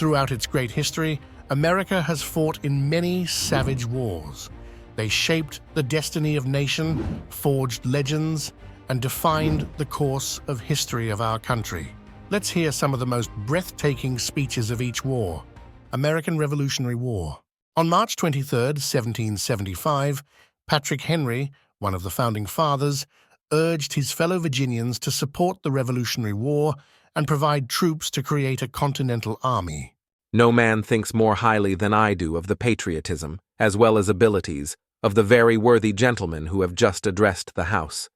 Throughout its great history, America has fought in many savage wars. They shaped the destiny of nation, forged legends, and defined the course of history of our country. Let's hear some of the most breathtaking speeches of each war. American Revolutionary War. On March 23, 1775, Patrick Henry, one of the Founding Fathers, urged his fellow Virginians to support the Revolutionary War and provide troops to create a continental army. No man thinks more highly than I do of the patriotism, as well as abilities, of the very worthy gentlemen who have just addressed the House.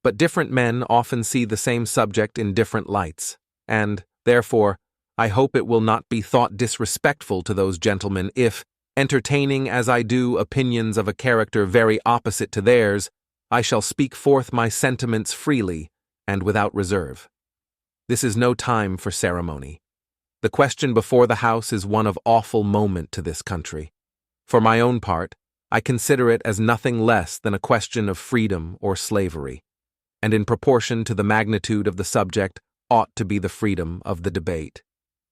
But different men often see the same subject in different lights, and, therefore, I hope it will not be thought disrespectful to those gentlemen if, entertaining as I do opinions of a character very opposite to theirs, I shall speak forth my sentiments freely and without reserve. This is no time for ceremony. The question before the House is one of awful moment to this country. For my own part, I consider it as nothing less than a question of freedom or slavery, and in proportion to the magnitude of the subject ought to be the freedom of the debate.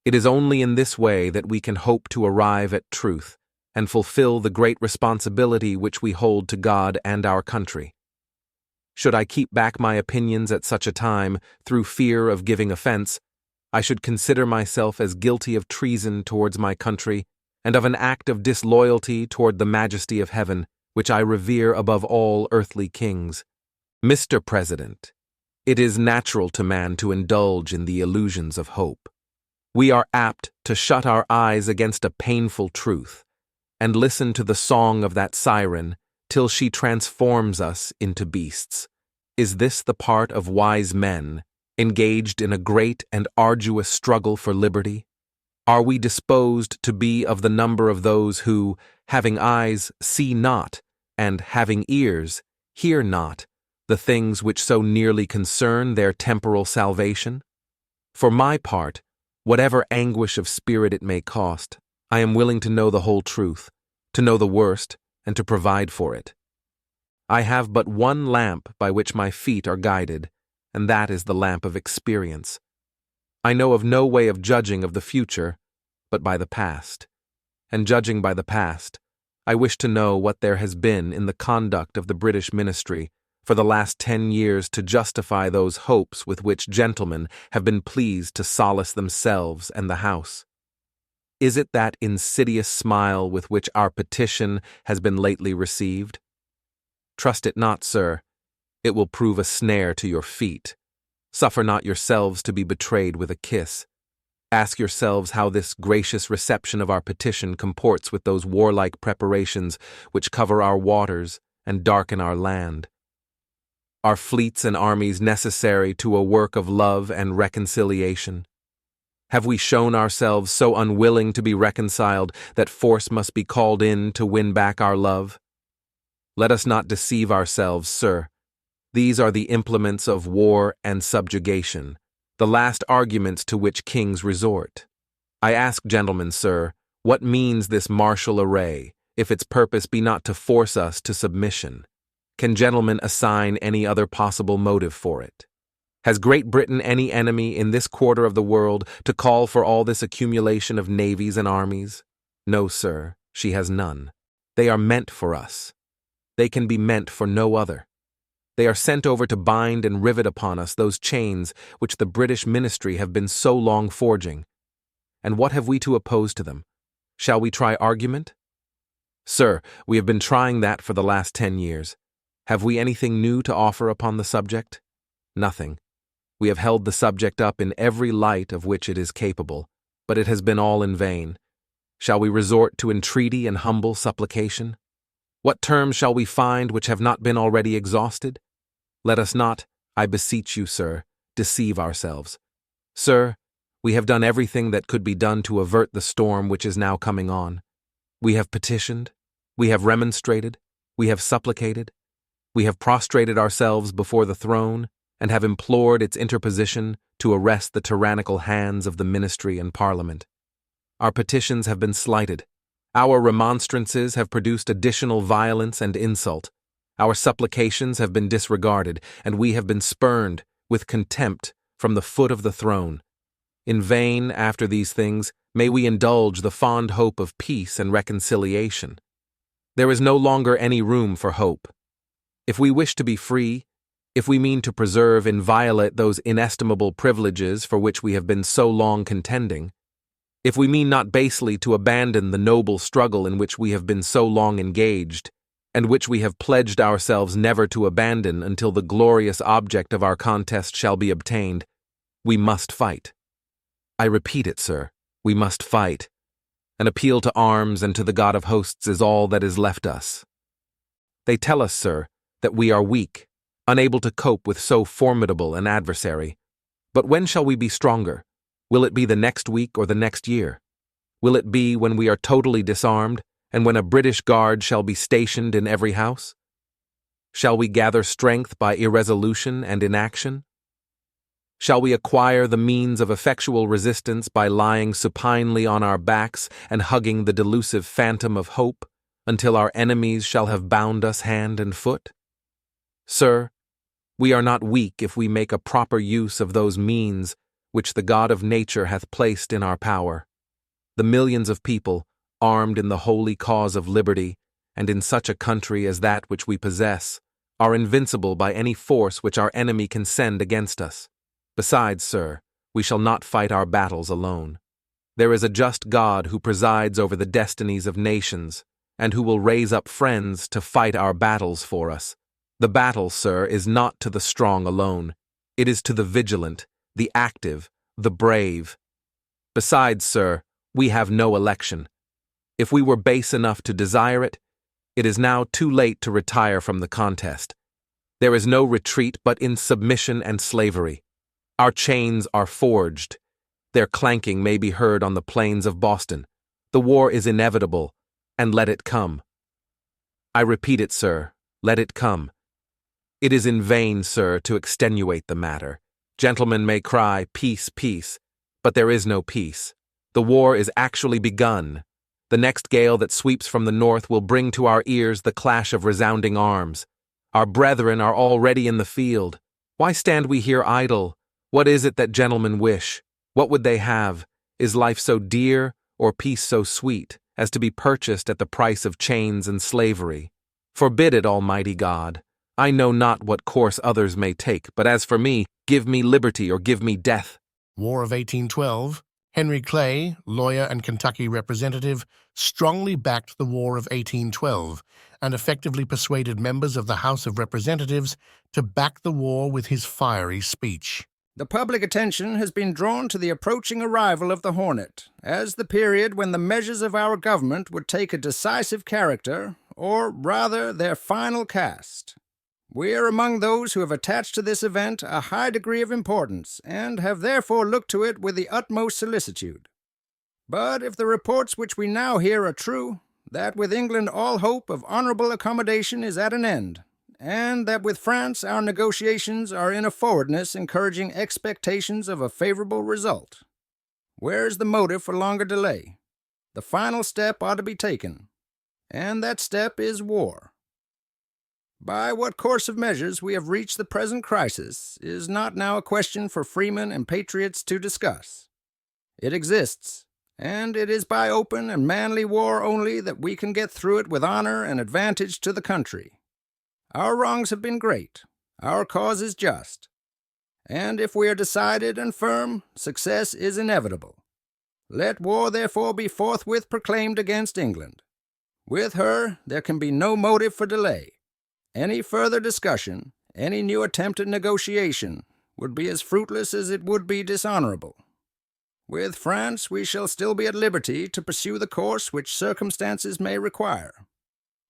It is only in this way that we can hope to arrive at truth and fulfill the great responsibility which we hold to God and our country. Should I keep back my opinions at such a time through fear of giving offense, I should consider myself as guilty of treason towards my country and of an act of disloyalty toward the majesty of heaven, which I revere above all earthly kings. Mr. President, it is natural to man to indulge in the illusions of hope. We are apt to shut our eyes against a painful truth and listen to the song of that siren till she transforms us into beasts. Is this the part of wise men, engaged in a great and arduous struggle for liberty? Are we disposed to be of the number of those who, having eyes, see not, and having ears, hear not, the things which so nearly concern their temporal salvation? For my part, whatever anguish of spirit it may cost, I am willing to know the whole truth, to know the worst, and to provide for it. I have but one lamp by which my feet are guided, and that is the lamp of experience. I know of no way of judging of the future, but by the past. And judging by the past, I wish to know what there has been in the conduct of the British ministry for the last 10 years to justify those hopes with which gentlemen have been pleased to solace themselves and the House. Is it that insidious smile with which our petition has been lately received? Trust it not, sir. It will prove a snare to your feet. Suffer not yourselves to be betrayed with a kiss. Ask yourselves how this gracious reception of our petition comports with those warlike preparations which cover our waters and darken our land. Are fleets and armies necessary to a work of love and reconciliation? Have we shown ourselves so unwilling to be reconciled that force must be called in to win back our love? Let us not deceive ourselves, sir. These are the implements of war and subjugation, the last arguments to which kings resort. I ask gentlemen, sir, what means this martial array, if its purpose be not to force us to submission? Can gentlemen assign any other possible motive for it? Has Great Britain any enemy in this quarter of the world to call for all this accumulation of navies and armies? No, sir, she has none. They are meant for us. They can be meant for no other. They are sent over to bind and rivet upon us those chains which the British ministry have been so long forging. And what have we to oppose to them? Shall we try argument? Sir, we have been trying that for the last 10 years. Have we anything new to offer upon the subject? Nothing. We have held the subject up in every light of which it is capable, but it has been all in vain. Shall we resort to entreaty and humble supplication? What terms shall we find which have not been already exhausted? Let us not, I beseech you, sir, deceive ourselves. Sir, we have done everything that could be done to avert the storm which is now coming on. We have petitioned, we have remonstrated, we have supplicated, we have prostrated ourselves before the throne, and have implored its interposition to arrest the tyrannical hands of the ministry and Parliament. Our petitions have been slighted. Our remonstrances have produced additional violence and insult. Our supplications have been disregarded, and we have been spurned, with contempt, from the foot of the throne. In vain, after these things, may we indulge the fond hope of peace and reconciliation. There is no longer any room for hope. If we wish to be free, if we mean to preserve inviolate those inestimable privileges for which we have been so long contending, if we mean not basely to abandon the noble struggle in which we have been so long engaged, and which we have pledged ourselves never to abandon until the glorious object of our contest shall be obtained, we must fight. I repeat it, sir, we must fight. An appeal to arms and to the God of hosts is all that is left us. They tell us, sir, that we are weak, unable to cope with so formidable an adversary. But when shall we be stronger? Will it be the next week or the next year? Will it be when we are totally disarmed, and when a British guard shall be stationed in every house? Shall we gather strength by irresolution and inaction? Shall we acquire the means of effectual resistance by lying supinely on our backs and hugging the delusive phantom of hope until our enemies shall have bound us hand and foot? Sir, we are not weak if we make a proper use of those means which the God of nature hath placed in our power. The millions of people, armed in the holy cause of liberty, and in such a country as that which we possess, are invincible by any force which our enemy can send against us. Besides, sir, we shall not fight our battles alone. There is a just God who presides over the destinies of nations, and who will raise up friends to fight our battles for us. The battle, sir, is not to the strong alone. It is to the vigilant, the active, the brave. Besides, sir, we have no election. If we were base enough to desire it, it is now too late to retire from the contest. There is no retreat but in submission and slavery. Our chains are forged. Their clanking may be heard on the plains of Boston. The war is inevitable, and let it come. I repeat it, sir, let it come. It is in vain, sir, to extenuate the matter. Gentlemen may cry, peace, peace, but there is no peace. The war is actually begun. The next gale that sweeps from the north will bring to our ears the clash of resounding arms. Our brethren are already in the field. Why stand we here idle? What is it that gentlemen wish? What would they have? Is life so dear, or peace so sweet, as to be purchased at the price of chains and slavery? Forbid it, Almighty God. I know not what course others may take, but as for me, give me liberty or give me death. War of 1812. Henry Clay, lawyer and Kentucky representative, strongly backed the War of 1812 and effectively persuaded members of the House of Representatives to back the war with his fiery speech. The public attention has been drawn to the approaching arrival of the Hornet as the period when the measures of our government would take a decisive character, or rather their final cast. We are among those who have attached to this event a high degree of importance, and have therefore looked to it with the utmost solicitude. But if the reports which we now hear are true, that with England all hope of honorable accommodation is at an end, and that with France our negotiations are in a forwardness encouraging expectations of a favorable result, where is the motive for longer delay? The final step ought to be taken, and that step is war. By what course of measures we have reached the present crisis is not now a question for freemen and patriots to discuss. It exists, and it is by open and manly war only that we can get through it with honor and advantage to the country. Our wrongs have been great, our cause is just, and if we are decided and firm, success is inevitable. Let war therefore be forthwith proclaimed against England. With her there can be no motive for delay. Any further discussion, any new attempt at negotiation, would be as fruitless as it would be dishonorable. With France we shall still be at liberty to pursue the course which circumstances may require.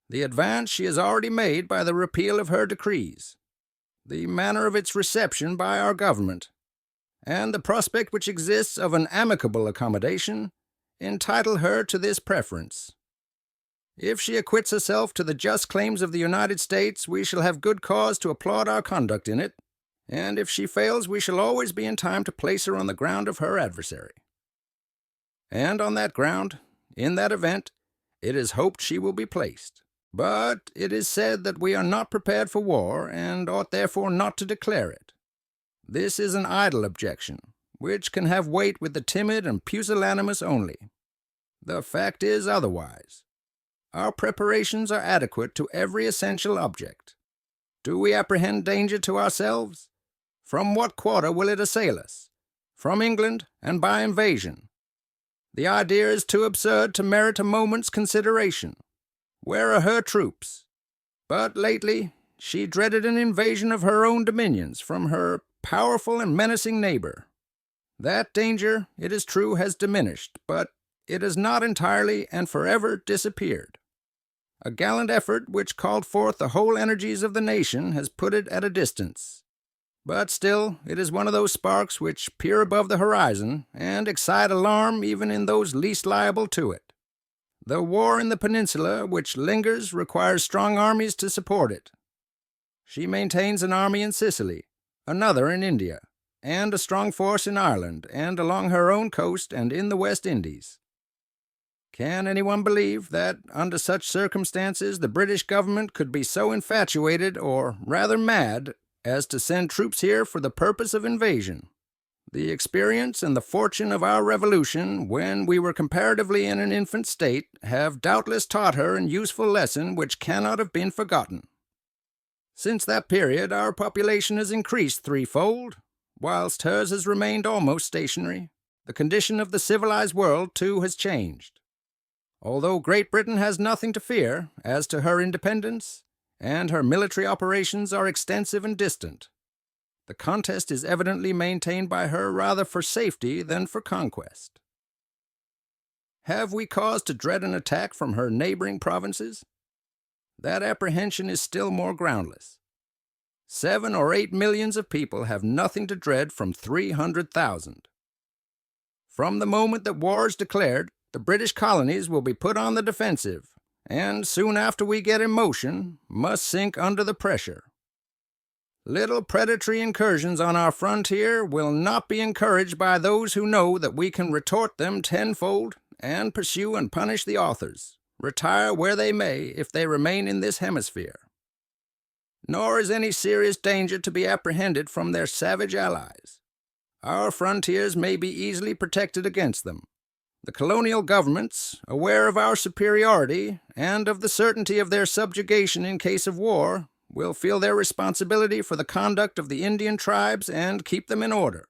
The advance she has already made by the repeal of her decrees, the manner of its reception by our government, and the prospect which exists of an amicable accommodation, entitle her to this preference. If she acquits herself to the just claims of the United States, we shall have good cause to applaud our conduct in it, and if she fails, we shall always be in time to place her on the ground of her adversary. And on that ground, in that event, it is hoped she will be placed. But it is said that we are not prepared for war, and ought therefore not to declare it. This is an idle objection, which can have weight with the timid and pusillanimous only. The fact is otherwise. Our preparations are adequate to every essential object. Do we apprehend danger to ourselves? From what quarter will it assail us? From England, and by invasion. The idea is too absurd to merit a moment's consideration. Where are her troops? But lately, she dreaded an invasion of her own dominions from her powerful and menacing neighbor. That danger, it is true, has diminished, but it has not entirely and forever disappeared. A gallant effort which called forth the whole energies of the nation has put it at a distance. But still, it is one of those sparks which peer above the horizon and excite alarm even in those least liable to it. The war in the peninsula which lingers requires strong armies to support it. She maintains an army in Sicily, another in India, and a strong force in Ireland and along her own coast and in the West Indies. Can anyone believe that, under such circumstances, the British government could be so infatuated, or rather mad, as to send troops here for the purpose of invasion? The experience and the fortune of our Revolution, when we were comparatively in an infant state, have doubtless taught her an useful lesson which cannot have been forgotten. Since that period, our population has increased threefold, whilst hers has remained almost stationary. The condition of the civilized world, too, has changed. Although Great Britain has nothing to fear as to her independence, and her military operations are extensive and distant, the contest is evidently maintained by her rather for safety than for conquest. Have we cause to dread an attack from her neighboring provinces? That apprehension is still more groundless. 7 or 8 millions of people have nothing to dread from 300,000. From the moment that war is declared, the British colonies will be put on the defensive, and soon after we get in motion, must sink under the pressure. Little predatory incursions on our frontier will not be encouraged by those who know that we can retort them tenfold and pursue and punish the authors, retire where they may if they remain in this hemisphere. Nor is any serious danger to be apprehended from their savage allies. Our frontiers may be easily protected against them. The colonial governments, aware of our superiority and of the certainty of their subjugation in case of war, will feel their responsibility for the conduct of the Indian tribes and keep them in order.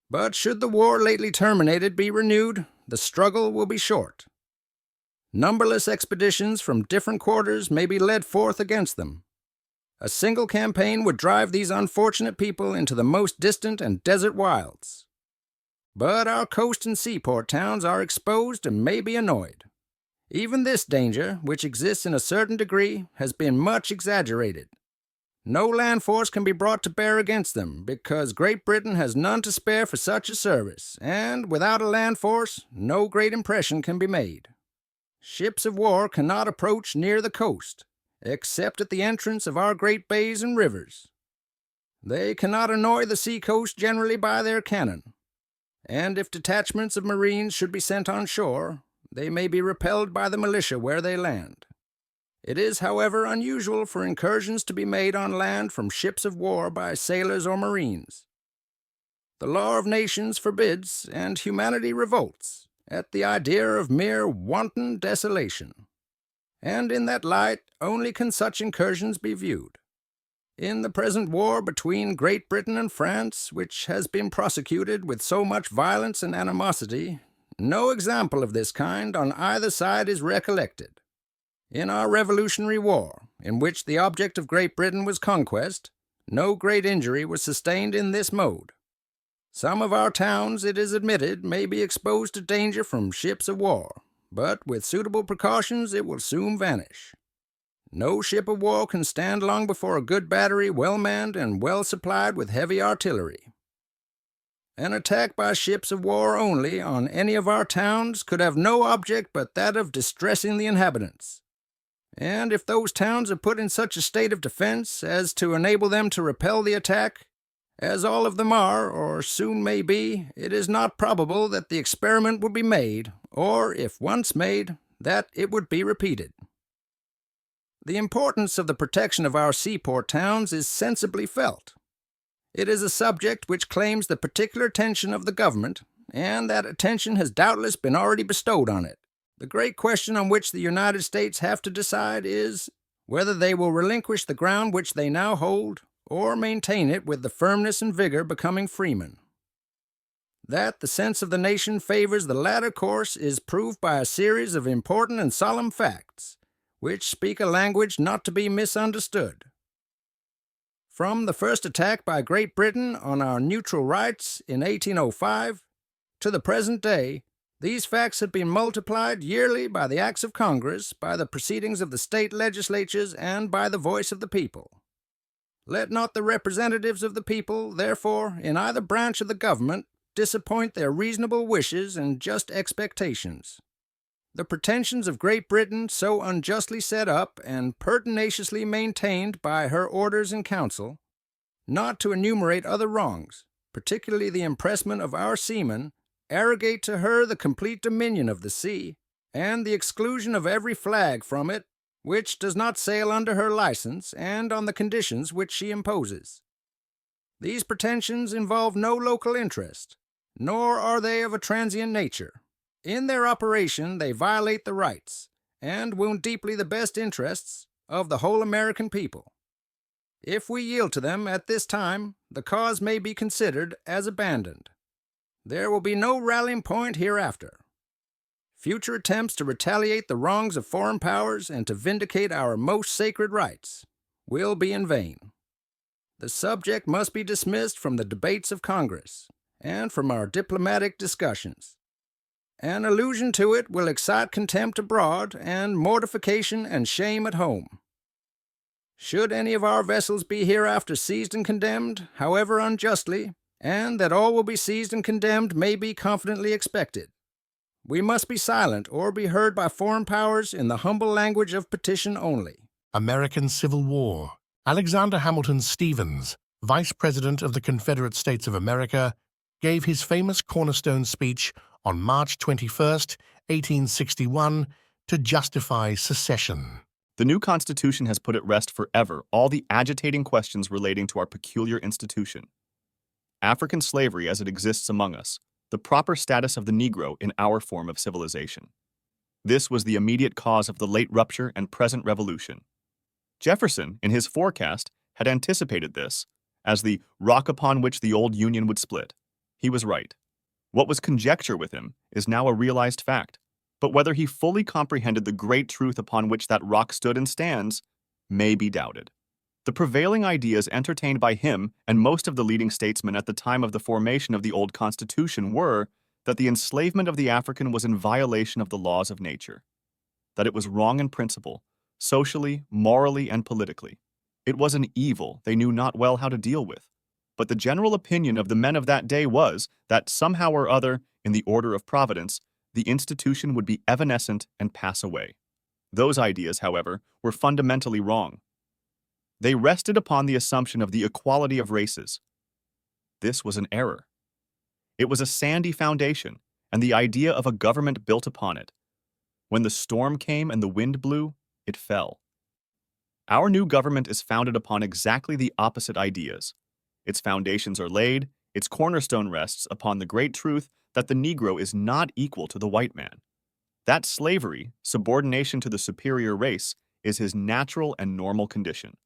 But should the war lately terminated be renewed, the struggle will be short. Numberless expeditions from different quarters may be led forth against them. A single campaign would drive these unfortunate people into the most distant and desert wilds. But our coast and seaport towns are exposed and may be annoyed. Even this danger, which exists in a certain degree, has been much exaggerated. No land force can be brought to bear against them, because Great Britain has none to spare for such a service, and without a land force, no great impression can be made. Ships of war cannot approach near the coast, except at the entrance of our great bays and rivers. They cannot annoy the sea-coast generally by their cannon, and if detachments of marines should be sent on shore, they may be repelled by the militia where they land. It is, however, unusual for incursions to be made on land from ships of war by sailors or marines. The law of nations forbids, and humanity revolts, at the idea of mere wanton desolation. And in that light only can such incursions be viewed. In the present war between Great Britain and France, which has been prosecuted with so much violence and animosity, no example of this kind on either side is recollected. In our Revolutionary War, in which the object of Great Britain was conquest, no great injury was sustained in this mode. Some of our towns, it is admitted, may be exposed to danger from ships of war, but with suitable precautions it will soon vanish. No ship of war can stand long before a good battery well manned and well supplied with heavy artillery. An attack by ships of war only on any of our towns could have no object but that of distressing the inhabitants. And if those towns are put in such a state of defense as to enable them to repel the attack, as all of them are, or soon may be, it is not probable that the experiment would be made, or, if once made, that it would be repeated. The importance of the protection of our seaport towns is sensibly felt. It is a subject which claims the particular attention of the government, and that attention has doubtless been already bestowed on it. The great question on which the United States have to decide is whether they will relinquish the ground which they now hold, or maintain it with the firmness and vigor becoming freemen. That the sense of the nation favors the latter course is proved by a series of important and solemn facts, which speak a language not to be misunderstood. From the first attack by Great Britain on our neutral rights in 1805 to the present day, these facts have been multiplied yearly by the acts of Congress, by the proceedings of the state legislatures, and by the voice of the people. Let not the representatives of the people, therefore, in either branch of the government, disappoint their reasonable wishes and just expectations. The pretensions of Great Britain, so unjustly set up and pertinaciously maintained by her orders in council, not to enumerate other wrongs, particularly the impressment of our seamen, arrogate to her the complete dominion of the sea, and the exclusion of every flag from it which does not sail under her license and on the conditions which she imposes. These pretensions involve no local interest, nor are they of a transient nature. In their operation they violate the rights, and wound deeply the best interests, of the whole American people. If we yield to them at this time, the cause may be considered as abandoned. There will be no rallying point hereafter. Future attempts to retaliate the wrongs of foreign powers and to vindicate our most sacred rights will be in vain. The subject must be dismissed from the debates of Congress and from our diplomatic discussions. An allusion to it will excite contempt abroad and mortification and shame at home. Should any of our vessels be hereafter seized and condemned, however unjustly, and that all will be seized and condemned may be confidently expected, we must be silent or be heard by foreign powers in the humble language of petition only. American Civil War. Alexander Hamilton Stevens, Vice President of the Confederate States of America, gave his famous Cornerstone speech on March 21, 1861, to justify secession. The new Constitution has put at rest forever all the agitating questions relating to our peculiar institution. African slavery as it exists among us, the proper status of the Negro in our form of civilization. This was the immediate cause of the late rupture and present revolution. Jefferson, in his forecast, had anticipated this as the rock upon which the old Union would split. He was right. What was conjecture with him is now a realized fact, but whether he fully comprehended the great truth upon which that rock stood and stands may be doubted. The prevailing ideas entertained by him and most of the leading statesmen at the time of the formation of the old Constitution were that the enslavement of the African was in violation of the laws of nature, that it was wrong in principle, socially, morally, and politically. It was an evil they knew not well how to deal with. But the general opinion of the men of that day was that somehow or other, in the order of Providence, the institution would be evanescent and pass away. Those ideas, however, were fundamentally wrong. They rested upon the assumption of the equality of races. This was an error. It was a sandy foundation, and the idea of a government built upon it. When the storm came and the wind blew, it fell. Our new government is founded upon exactly the opposite ideas. Its foundations are laid, its cornerstone rests upon the great truth that the Negro is not equal to the white man. That slavery, subordination to the superior race, is his natural and normal condition.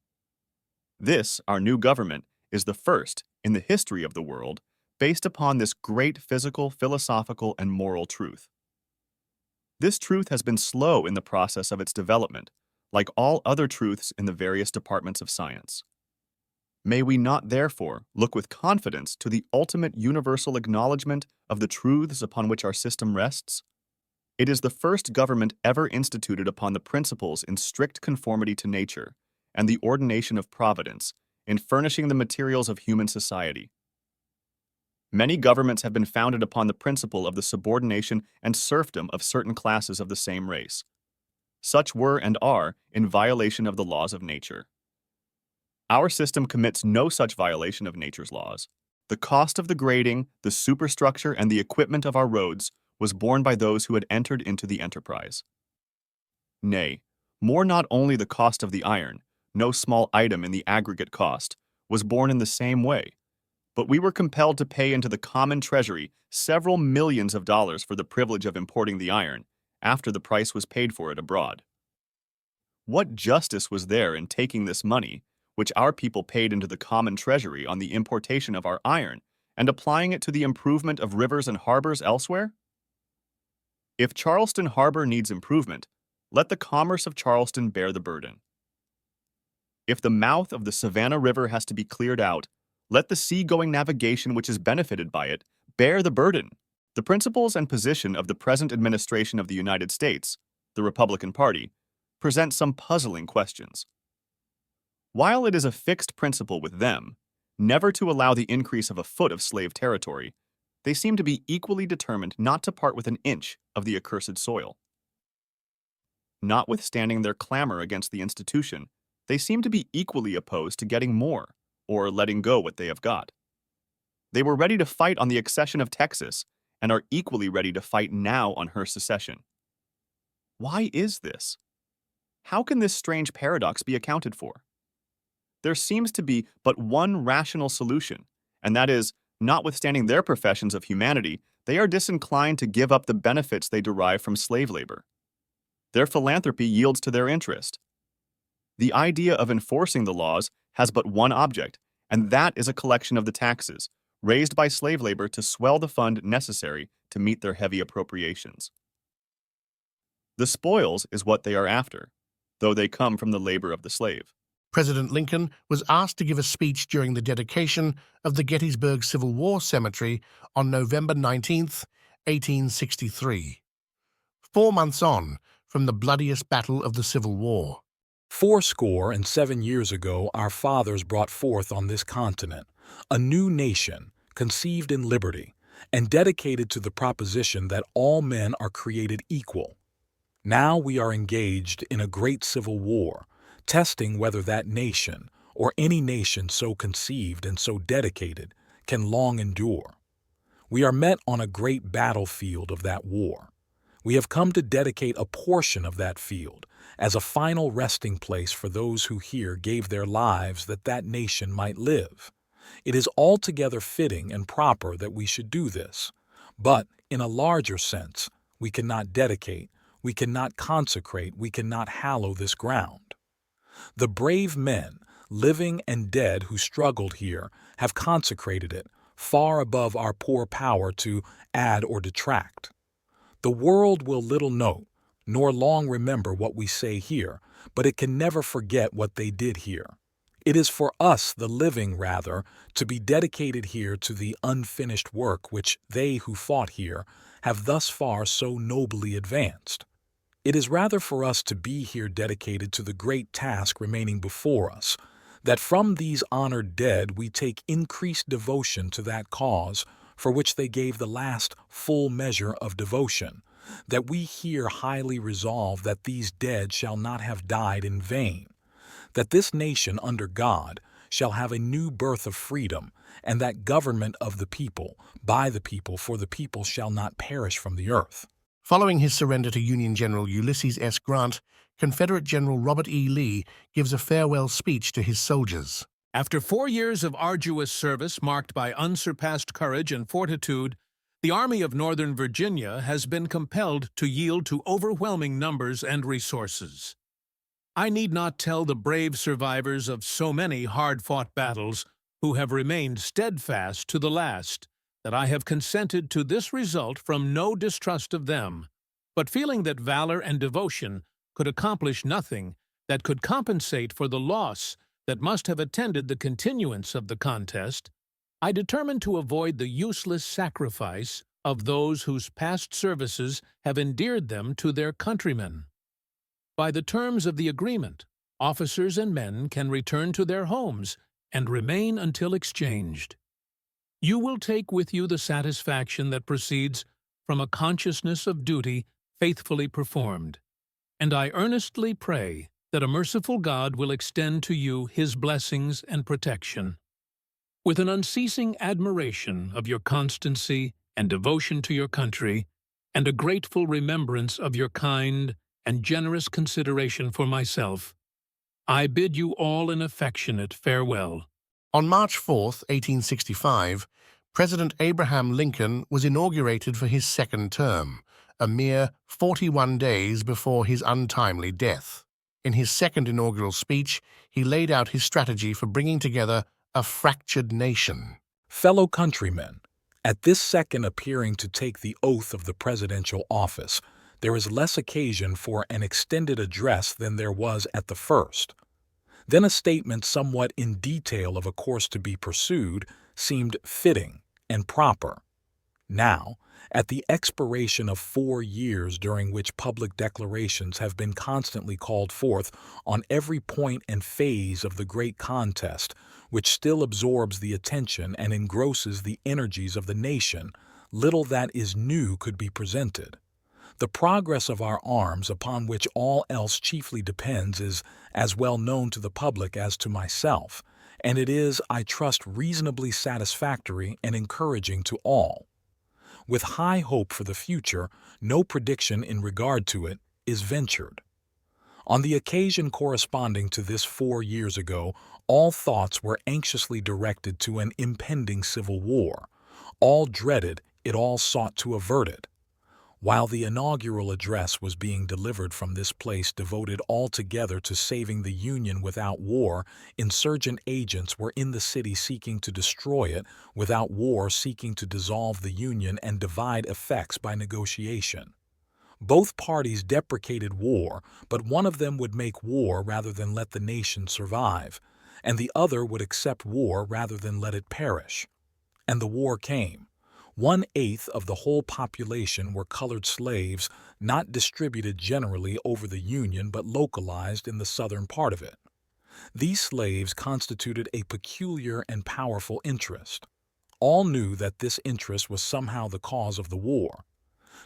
This, our new government, is the first, in the history of the world, based upon this great physical, philosophical, and moral truth. This truth has been slow in the process of its development, like all other truths in the various departments of science. May we not, therefore, look with confidence to the ultimate universal acknowledgement of the truths upon which our system rests? It is the first government ever instituted upon the principles in strict conformity to nature and the ordination of Providence in furnishing the materials of human society. Many governments have been founded upon the principle of the subordination and serfdom of certain classes of the same race. Such were and are in violation of the laws of nature. Our system commits no such violation of nature's laws. The cost of the grading, the superstructure, and the equipment of our roads was borne by those who had entered into the enterprise. Nay, more not only the cost of the iron, no small item in the aggregate cost, was borne in the same way, but we were compelled to pay into the common treasury several millions of dollars for the privilege of importing the iron, after the price was paid for it abroad. What justice was there in taking this money, which our people paid into the common treasury on the importation of our iron, and applying it to the improvement of rivers and harbors elsewhere? If Charleston Harbor needs improvement, let the commerce of Charleston bear the burden. If the mouth of the Savannah River has to be cleared out, let the sea-going navigation which is benefited by it bear the burden. The principles and position of the present administration of the United States, the Republican Party, present some puzzling questions. While it is a fixed principle with them, never to allow the increase of a foot of slave territory, they seem to be equally determined not to part with an inch of the accursed soil. Notwithstanding their clamor against the institution, they seem to be equally opposed to getting more, or letting go what they have got. They were ready to fight on the accession of Texas, and are equally ready to fight now on her secession. Why is this? How can this strange paradox be accounted for? There seems to be but one rational solution, and that is, notwithstanding their professions of humanity, they are disinclined to give up the benefits they derive from slave labor. Their philanthropy yields to their interest. The idea of enforcing the laws has but one object, and that is a collection of the taxes, raised by slave labor to swell the fund necessary to meet their heavy appropriations. The spoils is what they are after, though they come from the labor of the slave. President Lincoln was asked to give a speech during the dedication of the Gettysburg Civil War Cemetery on November 19, 1863, 4 months on from the bloodiest battle of the Civil War. 7 years ago, our fathers brought forth on this continent a new nation, conceived in liberty, and dedicated to the proposition that all men are created equal. Now we are engaged in a great civil war, testing whether that nation, or any nation so conceived and so dedicated, can long endure. We are met on a great battlefield of that war. We have come to dedicate a portion of that field as a final resting place for those who here gave their lives that that nation might live. It is altogether fitting and proper that we should do this, but in a larger sense, we cannot dedicate, we cannot consecrate, we cannot hallow this ground. The brave men, living and dead, who struggled here have consecrated it far above our poor power to add or detract. The world will little note, nor long remember what we say here, but it can never forget what they did here. It is for us, the living, rather, to be dedicated here to the unfinished work which they who fought here have thus far so nobly advanced. It is rather for us to be here dedicated to the great task remaining before us, that from these honored dead we take increased devotion to that cause for which they gave the last full measure of devotion, that we here highly resolve that these dead shall not have died in vain, that this nation under God shall have a new birth of freedom, and that government of the people, by the people, for the people shall not perish from the earth. Following his surrender to Union General Ulysses S. Grant, Confederate General Robert E. Lee gives a farewell speech to his soldiers. After 4 years of arduous service marked by unsurpassed courage and fortitude, the Army of Northern Virginia has been compelled to yield to overwhelming numbers and resources. I need not tell the brave survivors of so many hard-fought battles who have remained steadfast to the last that I have consented to this result from no distrust of them, but feeling that valor and devotion could accomplish nothing that could compensate for the loss that must have attended the continuance of the contest, I determined to avoid the useless sacrifice of those whose past services have endeared them to their countrymen. By the terms of the agreement, officers and men can return to their homes and remain until exchanged. You will take with you the satisfaction that proceeds from a consciousness of duty faithfully performed, and I earnestly pray that a merciful God will extend to you His blessings and protection. With an unceasing admiration of your constancy and devotion to your country, and a grateful remembrance of your kind and generous consideration for myself, I bid you all an affectionate farewell. On March 4, 1865, President Abraham Lincoln was inaugurated for his second term, a mere 41 days before his untimely death. In his second inaugural speech, he laid out his strategy for bringing together a fractured nation. Fellow countrymen, at this second appearing to take the oath of the presidential office, there is less occasion for an extended address than there was at the first. Then a statement somewhat in detail of a course to be pursued seemed fitting and proper. Now, at the expiration of 4 years during which public declarations have been constantly called forth on every point and phase of the great contest, which still absorbs the attention and engrosses the energies of the nation, little that is new could be presented. The progress of our arms, upon which all else chiefly depends, is as well known to the public as to myself, and it is, I trust, reasonably satisfactory and encouraging to all. With high hope for the future, no prediction in regard to it is ventured. On the occasion corresponding to this 4 years ago, all thoughts were anxiously directed to an impending civil war. All dreaded it, all sought to avert it. While the inaugural address was being delivered from this place devoted altogether to saving the Union without war, insurgent agents were in the city seeking to destroy it, without war seeking to dissolve the Union and divide effects by negotiation. Both parties deprecated war, but one of them would make war rather than let the nation survive, and the other would accept war rather than let it perish. And the war came. 1/8 of the whole population were colored slaves, not distributed generally over the Union but localized in the southern part of it. These slaves constituted a peculiar and powerful interest. All knew that this interest was somehow the cause of the war.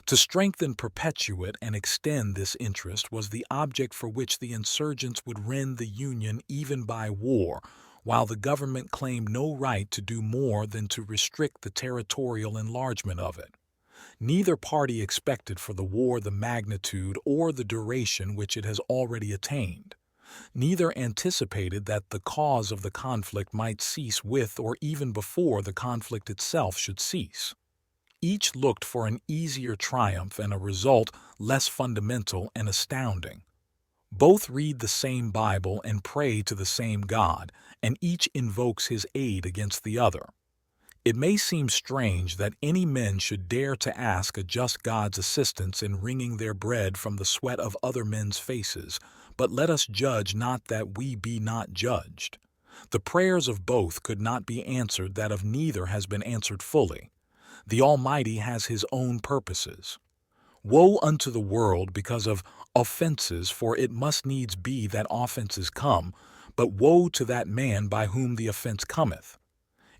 To strengthen, perpetuate, and extend this interest was the object for which the insurgents would rend the Union even by war, while the government claimed no right to do more than to restrict the territorial enlargement of it. Neither party expected for the war the magnitude or the duration which it has already attained. Neither anticipated that the cause of the conflict might cease with or even before the conflict itself should cease. Each looked for an easier triumph and a result less fundamental and astounding. Both read the same Bible and pray to the same God, and each invokes his aid against the other. It may seem strange that any men should dare to ask a just God's assistance in wringing their bread from the sweat of other men's faces, but let us judge not that we be not judged. The prayers of both could not be answered, that of neither has been answered fully. The Almighty has his own purposes. Woe unto the world because of offenses, for it must needs be that offenses come, but woe to that man by whom the offense cometh.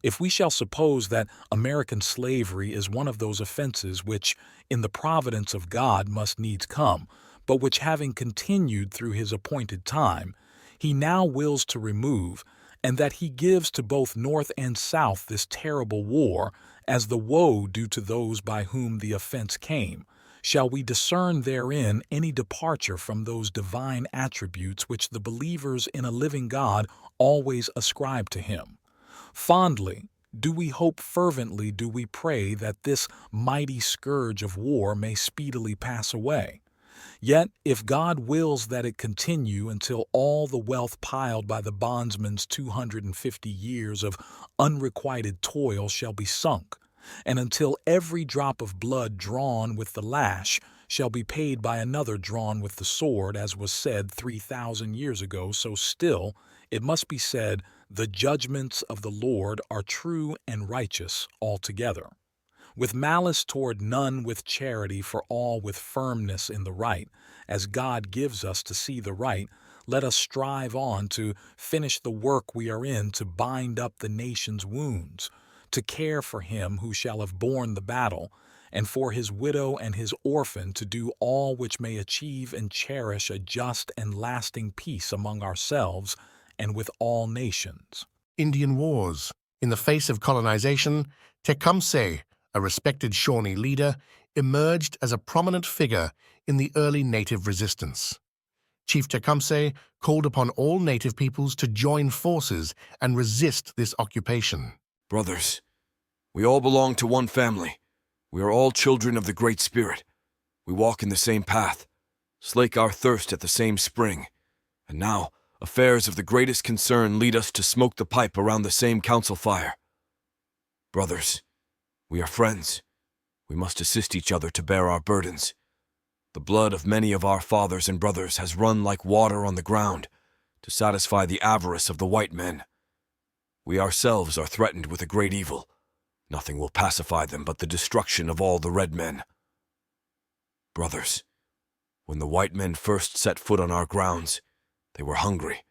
If we shall suppose that American slavery is one of those offenses which, in the providence of God, must needs come, but which having continued through his appointed time, he now wills to remove, and that he gives to both North and South this terrible war, as the woe due to those by whom the offense came, shall we discern therein any departure from those divine attributes which the believers in a living God always ascribe to him? Fondly do we hope, fervently do we pray, that this mighty scourge of war may speedily pass away. Yet, if God wills that it continue until all the wealth piled by the bondsman's 250 years of unrequited toil shall be sunk, and until every drop of blood drawn with the lash shall be paid by another drawn with the sword, as was said 3,000 years ago, so still it must be said, the judgments of the Lord are true and righteous altogether. With malice toward none, with charity for all, with firmness in the right, as God gives us to see the right, let us strive on to finish the work we are in, to bind up the nation's wounds, to care for him who shall have borne the battle, and for his widow and his orphan, to do all which may achieve and cherish a just and lasting peace among ourselves and with all nations. Indian Wars. In the face of colonization, Tecumseh, a respected Shawnee leader, emerged as a prominent figure in the early native resistance. Chief Tecumseh called upon all native peoples to join forces and resist this occupation. Brothers, we all belong to one family. We are all children of the Great Spirit. We walk in the same path, slake our thirst at the same spring. And now, affairs of the greatest concern lead us to smoke the pipe around the same council fire. Brothers, we are friends. We must assist each other to bear our burdens. The blood of many of our fathers and brothers has run like water on the ground to satisfy the avarice of the white men. We ourselves are threatened with a great evil. Nothing will pacify them but the destruction of all the red men. Brothers, when the white men first set foot on our grounds, they were hungry.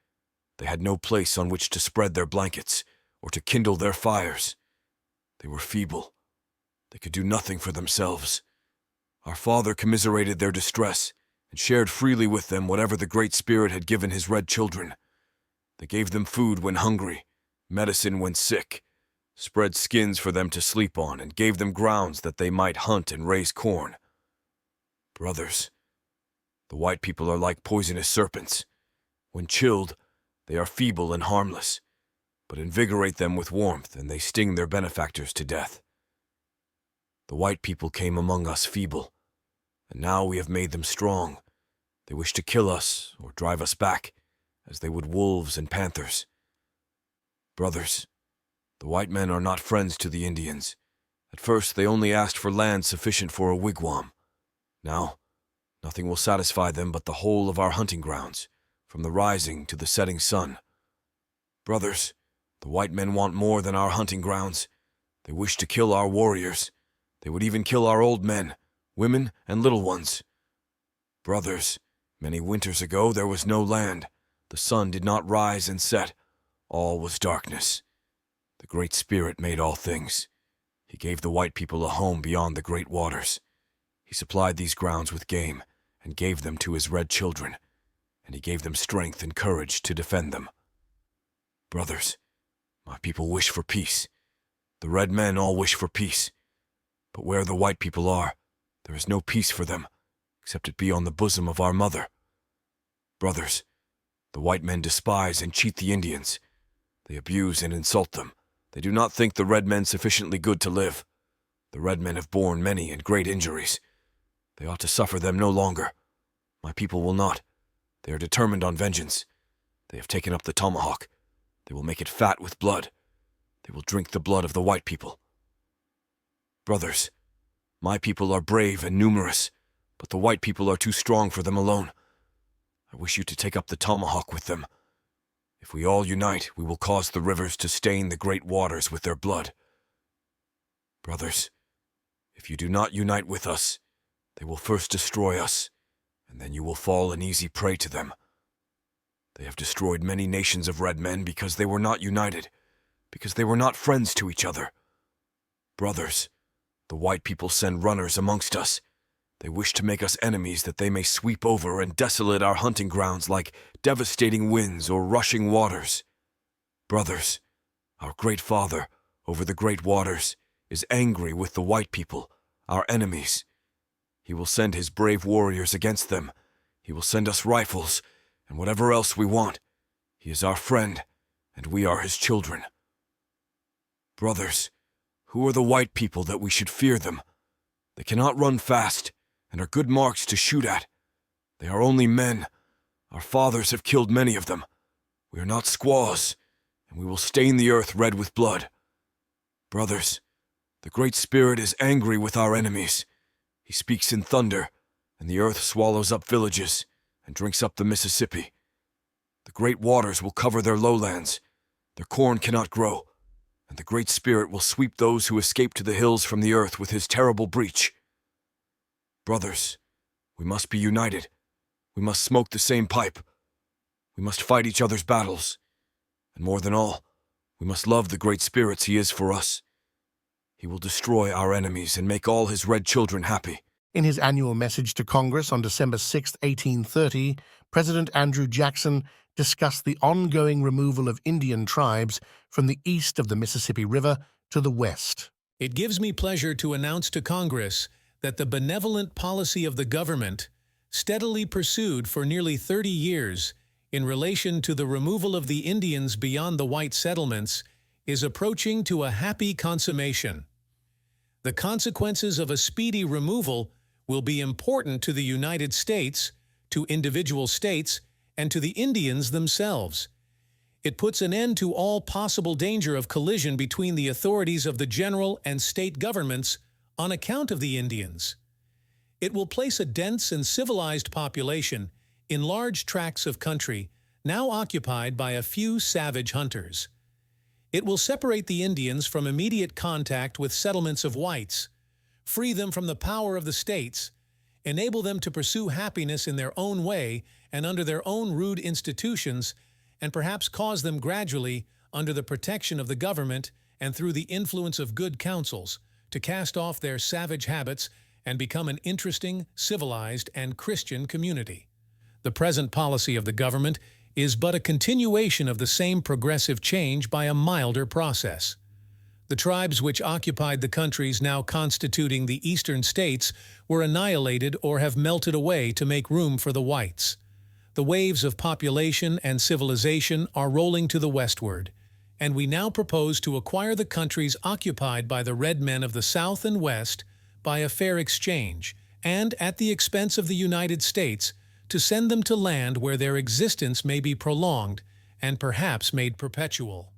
They had no place on which to spread their blankets or to kindle their fires. They were feeble. They could do nothing for themselves. Our Father commiserated their distress and shared freely with them whatever the Great Spirit had given his red children. They gave them food when hungry, medicine when sick, spread skins for them to sleep on, and gave them grounds that they might hunt and raise corn. Brothers, the white people are like poisonous serpents. When chilled, they are feeble and harmless, but invigorate them with warmth, and they sting their benefactors to death. The white people came among us feeble, and now we have made them strong. They wish to kill us or drive us back, as they would wolves and panthers. Brothers, the white men are not friends to the Indians. At first, they only asked for land sufficient for a wigwam. Now, nothing will satisfy them but the whole of our hunting grounds, from the rising to the setting sun. Brothers, the white men want more than our hunting grounds. They wish to kill our warriors. They would even kill our old men, women, and little ones. Brothers, many winters ago there was no land. The sun did not rise and set. All was darkness. The Great Spirit made all things. He gave the white people a home beyond the great waters. He supplied these grounds with game and gave them to his red children, and he gave them strength and courage to defend them. Brothers, my people wish for peace. The red men all wish for peace. But where the white people are, there is no peace for them, except it be on the bosom of our mother. Brothers, the white men despise and cheat the Indians. They abuse and insult them. They do not think the red men sufficiently good to live. The red men have borne many and great injuries. They ought to suffer them no longer. My people will not. They are determined on vengeance. They have taken up the tomahawk. They will make it fat with blood. They will drink the blood of the white people. Brothers, my people are brave and numerous, but the white people are too strong for them alone. I wish you to take up the tomahawk with them. If we all unite, we will cause the rivers to stain the great waters with their blood. Brothers, if you do not unite with us, they will first destroy us, and then you will fall an easy prey to them. They have destroyed many nations of red men because they were not united, because they were not friends to each other. Brothers, the white people send runners amongst us. They wish to make us enemies that they may sweep over and desolate our hunting grounds like devastating winds or rushing waters. Brothers, our great Father, over the great waters, is angry with the white people, our enemies. He will send his brave warriors against them. He will send us rifles and whatever else we want. He is our friend, and we are his children. Brothers, who are the white people that we should fear them? They cannot run fast, and are good marks to shoot at. They are only men. Our fathers have killed many of them. We are not squaws, and we will stain the earth red with blood. Brothers, the Great Spirit is angry with our enemies. He speaks in thunder, and the earth swallows up villages and drinks up the Mississippi. The great waters will cover their lowlands. Their corn cannot grow, and the Great Spirit will sweep those who escape to the hills from the earth with his terrible breach. Brothers, we must be united. We must smoke the same pipe. We must fight each other's battles. And more than all, we must love the great spirits he is for us. He will destroy our enemies and make all his red children happy. In his annual message to Congress on December 6, 1830, President Andrew Jackson discussed the ongoing removal of Indian tribes from the east of the Mississippi River to the west. It gives me pleasure to announce to Congress that the benevolent policy of the government steadily pursued for nearly 30 years in relation to the removal of the Indians beyond the white settlements, is approaching to a happy consummation. The consequences of a speedy removal will be important to the United States, to individual states, and to the Indians themselves. It puts an end to all possible danger of collision between the authorities of the general and state governments on account of the Indians. It will place a dense and civilized population in large tracts of country now occupied by a few savage hunters. It will separate the Indians from immediate contact with settlements of whites, free them from the power of the states, enable them to pursue happiness in their own way and under their own rude institutions, and perhaps cause them gradually, under the protection of the government and through the influence of good counsels, to cast off their savage habits and become an interesting, civilized, and Christian community. The present policy of the government is but a continuation of the same progressive change by a milder process. The tribes which occupied the countries now constituting the eastern states were annihilated or have melted away to make room for the whites. The waves of population and civilization are rolling to the westward, and we now propose to acquire the countries occupied by the red men of the South and West by a fair exchange, and, at the expense of the United States, to send them to land where their existence may be prolonged and perhaps made perpetual.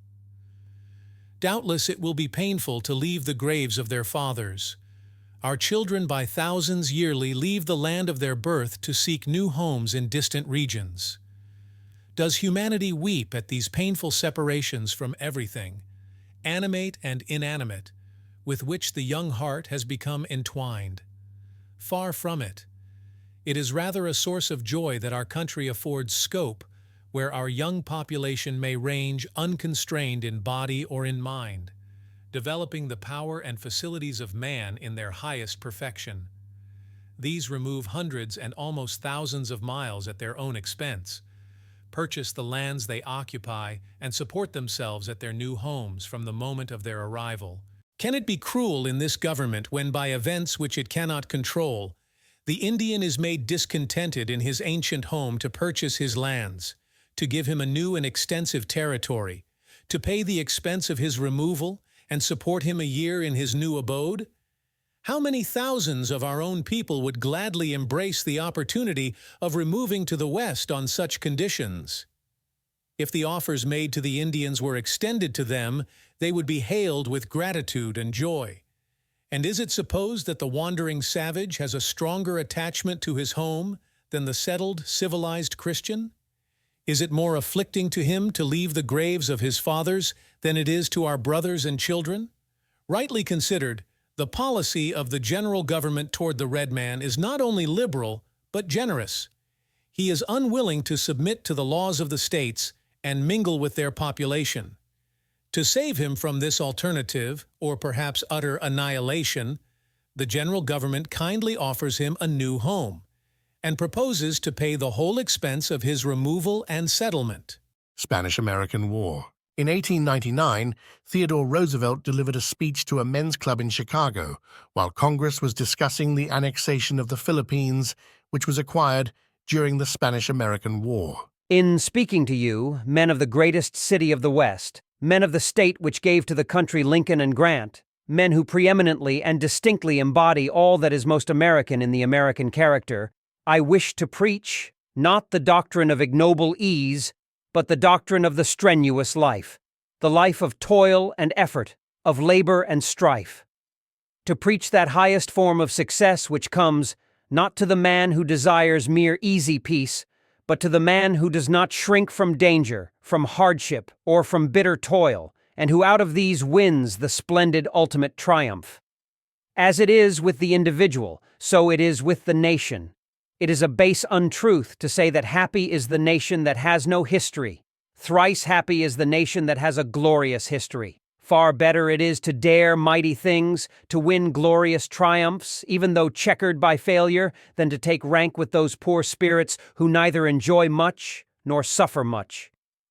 Doubtless it will be painful to leave the graves of their fathers. Our children by thousands yearly leave the land of their birth to seek new homes in distant regions. Does humanity weep at these painful separations from everything, animate and inanimate, with which the young heart has become entwined? Far from it. It is rather a source of joy that our country affords scope where our young population may range unconstrained in body or in mind, developing the power and facilities of man in their highest perfection. These remove hundreds and almost thousands of miles at their own expense, purchase the lands they occupy, and support themselves at their new homes from the moment of their arrival. Can it be cruel in this government when, by events which it cannot control, the Indian is made discontented in his ancient home to purchase his lands, to give him a new and extensive territory, to pay the expense of his removal, and support him a year in his new abode? How many thousands of our own people would gladly embrace the opportunity of removing to the West on such conditions? If the offers made to the Indians were extended to them, they would be hailed with gratitude and joy. And is it supposed that the wandering savage has a stronger attachment to his home than the settled, civilized Christian? Is it more afflicting to him to leave the graves of his fathers than it is to our brothers and children? Rightly considered, the policy of the general government toward the red man is not only liberal, but generous. He is unwilling to submit to the laws of the states and mingle with their population. To save him from this alternative, or perhaps utter annihilation, the general government kindly offers him a new home, and proposes to pay the whole expense of his removal and settlement. Spanish-American War. In 1899, Theodore Roosevelt delivered a speech to a men's club in Chicago while Congress was discussing the annexation of the Philippines, which was acquired during the Spanish-American War. In speaking to you, men of the greatest city of the West, men of the state which gave to the country Lincoln and Grant, men who preeminently and distinctly embody all that is most American in the American character, I wish to preach, not the doctrine of ignoble ease, but the doctrine of the strenuous life, the life of toil and effort, of labor and strife. To preach that highest form of success which comes, not to the man who desires mere easy peace, but to the man who does not shrink from danger, from hardship, or from bitter toil, and who out of these wins the splendid ultimate triumph. As it is with the individual, so it is with the nation. It is a base untruth to say that happy is the nation that has no history. Thrice happy is the nation that has a glorious history. Far better it is to dare mighty things, to win glorious triumphs, even though checkered by failure, than to take rank with those poor spirits who neither enjoy much nor suffer much,